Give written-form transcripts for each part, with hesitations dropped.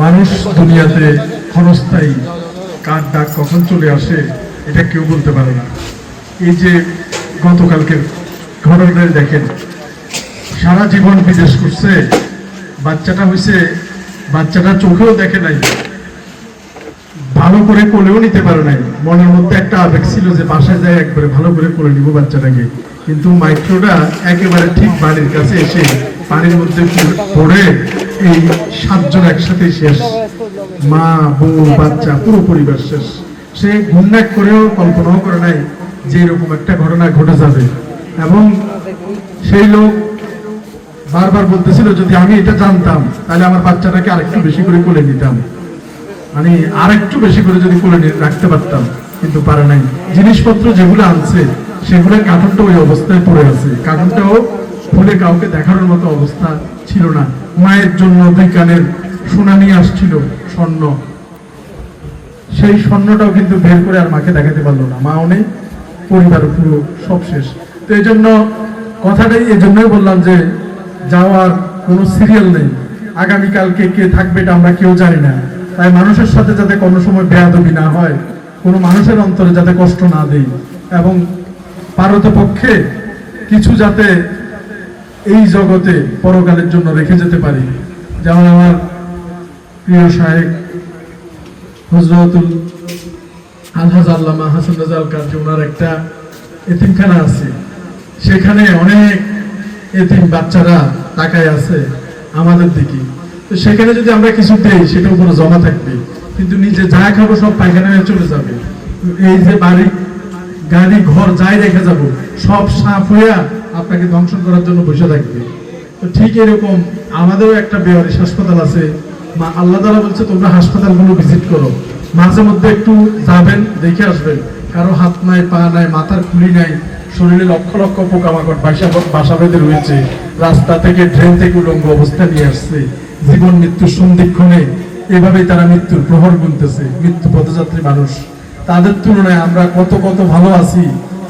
মানুষ দুনিয়াতে ক্ষণস্থায়ী, কার ডাক কখন চলে আসে এটা কেউ বলতে পারে না। এই যে গতকালকের ঘটনাটা দেখেন, সারা জীবন বিদেশ করছে, বাচ্চাটা হয়েছে, বাচ্চাটা চোখেও দেখে নাই, ভালো করে কোলেও নিতে পারে নাই। মনের মধ্যে একটা আবেগ ছিল যে বাসায় যায় একবারে ভালো করে কোলে নিব বাচ্চাটাকে, কিন্তু মাইক্রোটা একেবারে ঠিক বাড়ির কাছে এসে পানির মধ্যে পড়ে এই 7 জন একসাথে শেষ, মা বউ বাচ্চা পুরো পরিবার শেষ। সে ঘুমনাক করেও কল্পনাও করে নাই যে এরকম একটা ঘটনা ঘটে যাবে। এবং সেই লোক বারবার বলতেছিল যদি আমি এটা জানতাম তাহলে আমার বাচ্চাটাকে আরেকটু বেশি করে কোলে নিতাম, মানে আরেকটু বেশি করে যদি কোলে রাখতে পারতাম, কিন্তু পারে নাই। জিনিসপত্র যেগুলো আনছে সেগুলোর কার্টুনটা ওই অবস্থায় পড়ে আছে, কার্টুনটাও খুলে কাউকে দেখানোর মতো অবস্থা ছিল না। মায়ের জন্য 2 কানের সোনা নিয়ে আসছিল, স্বর্ণ, সেই স্বর্ণটাও কিন্তু বের করে আর মাকে দেখাতে পারলো না। মাও নেই, পরিবার পুরো সব শেষ। তো এই জন্য কথাটাই এই জন্যই বললাম যে যাওয়ার কোনো সিরিয়াল নেই, আগামীকালকে কে থাকবে এটা আমরা কেউ জানি না। তাই মানুষের সাথে যাতে কোনো সময় বেয়াদবি না হয়, কোনো মানুষের অন্তরে যাতে কষ্ট না দেই, এবং পারতপক্ষে কিছু যাতে এই জগতে পরকালের জন্য রেখে যেতে পারি। যেমন আমার প্রিয় শায়েখ হযরতুল আলহাজ আল্লামা হাসান রাজা কাজী, ওনার একটা এতিমখানা আছে, সেখানে অনেক এতিম বাচ্চারা তাকায় আছে আমাদের দিকে। তো সেখানে যদি আমরা কিছু দেই সেটা উপরে জমা থাকবে, কিন্তু নিজে যা খাবো সব পায়খানা হয়ে চলে যাবে। এই যে বাড়ি গাড়ি ঘর যাই রেখে যাব সব সাফ হয়ে আপনাকে ধ্বংস করার জন্য বসে থাকবে। তো ঠিক এরকম আমাদেরও একটা বেওয়ারিশ হাসপাতাল আছে। আল্লাহ তাআলা বলছে তোমরা হাসপাতালগুলো ভিজিট করো, মাঝে মধ্যে একটু যাবেন, দেখে আসবেন। কারো হাত নাই, পা নাই, মাথার খুলি নাই, শরীরে লক্ষ লক্ষ পোকামাকড় বাসা বেঁধে রয়েছে, রাস্তা থেকে ড্রেন থেকে উলঙ্গ অবস্থা নিয়ে আসছে, জীবন মৃত্যুর সন্ধিক্ষণে এভাবেই তারা মৃত্যুর প্রহর গুনতেছে, মৃত্যু পথযাত্রী মানুষ। তাদের তুলনায় আমরা কত কত ভালো আছি।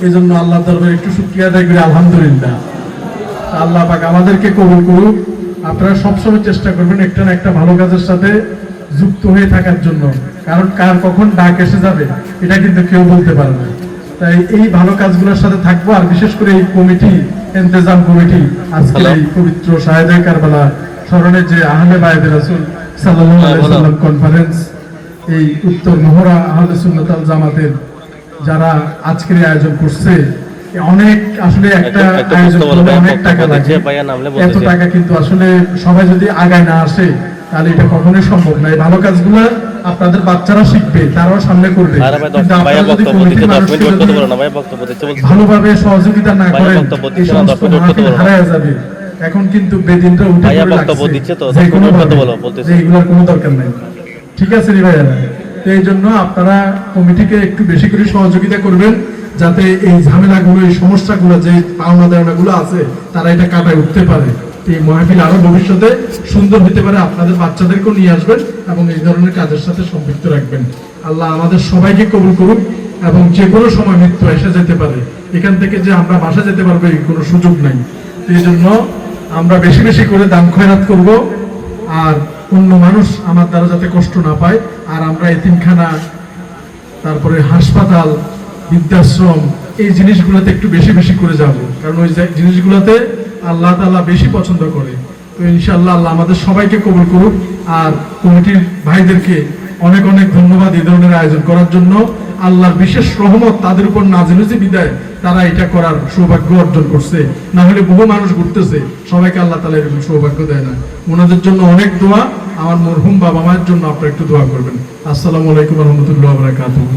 এই জন্য আল্লাহ দরবারে একটু শুকরিয়া আদায় করি, আলহামদুলিল্লাহ। আল্লাহ পাক আমাদেরকে কবুল করুক। আপনারা সবসময় চেষ্টা করবেন একটা না একটা ভালো কাজের সাথে যুক্ত হয়ে থাকার জন্য, কারণ কার কখন ডাক এসে যাবে এটা কিন্তু কেউ বলতে পারে না। তাই এই ভালো কাজগুলোর সাথে থাকবো। আর বিশেষ করে এই কমিটি, ইন্তেজাম কমিটি, আজকে এই পবিত্র শাহেদে কারবালা স্মরণে যে আহলে বায়তে রাসূল সাল্লাল্লাহু আলাইহি ওয়াসাল্লাম কনফারেন্স, এই উত্তর মহড়া আহলে সুন্নাত ওয়াল জামাতের যারা আজকের আয়োজন করছে, অনেক আসলে একটা আয়োজন করতে অনেক টাকা লাগে। এত টাকা কিন্তু আসলে সবাই যদি আগায় না আসে তাহলে এটা কখনোই সম্ভব না। এই ভালো কাজগুলো আপনাদের বাচ্চারা শিখবে, তারাও সামনে করবে, কিন্তু আপনারা যদি কমিটির মানুষকে ভালোভাবে সহযোগিতা না করেন এই সমস্ত মাহফিল হারায় যাবে। এখন কিন্তু বেদিনরা উঠে পড়ে লাগছে যে এগুলোর কোনো দরকার নাই। ঠিক আছে রে ভাইয়ারা? তো এই জন্য আপনারা কমিটিকে একটু বেশি করে সহযোগিতা করবেন, যাতে এই ঝামেলাগুলো, এই সমস্যাগুলো, যে পাওনা দেওয়ানাগুলো আছে, তারা এটা কাটায় উঠতে পারে। এই মাহফিল আরো ভবিষ্যতে সুন্দর হতে পারে। আপনাদের বাচ্চাদেরকেও নিয়ে আসবেন এবং এই ধরনের কাজের সাথে সম্পৃক্ত রাখবেন। আল্লাহ আমাদের সবাইকে কবুল করুক। এবং যে কোনো সময় মৃত্যু এসে যেতে পারে, এখান থেকে যে আমরা বাসা যেতে পারবো এই কোনো সুযোগ নাই। এই জন্য আমরা বেশি বেশি করে দান খয়রাত করব, আর অন্য মানুষ আমার দ্বারা যাতে কষ্ট না পায়। আর আমরা এতিমখানা, তারপরে হাসপাতাল, বৃদ্ধাশ্রম, এই জিনিসগুলোতে একটু বেশি বেশি করে যাব, কারণ ওই জিনিসগুলোতে আল্লাহ তাআলা বেশি পছন্দ করে। তো ইনশাআল্লাহ আল্লাহ আমাদের সবাইকে কবুল করুক। আর কমিটির ভাইদেরকে অনেক অনেক ধন্যবাদ এই ধরনের আয়োজন করার জন্য। আল্লাহর বিশেষ রহমত তাদের উপর নাজিল হয়েছে বিদায় তারা এটা করার সৌভাগ্য অর্জন করছে, না হলে বহু মানুষ ঘুরতেছে, সবাইকে আল্লাহ তাআলা এরকম সৌভাগ্য দেয় না। ওনাদের জন্য অনেক দোয়া। আমার মরহুম বাবা মায়ের জন্য আপনারা একটু দোয়া করবেন। আসসালামু আলাইকুম ওয়া রাহমাতুল্লাহি ওয়া বারাকাতুহু।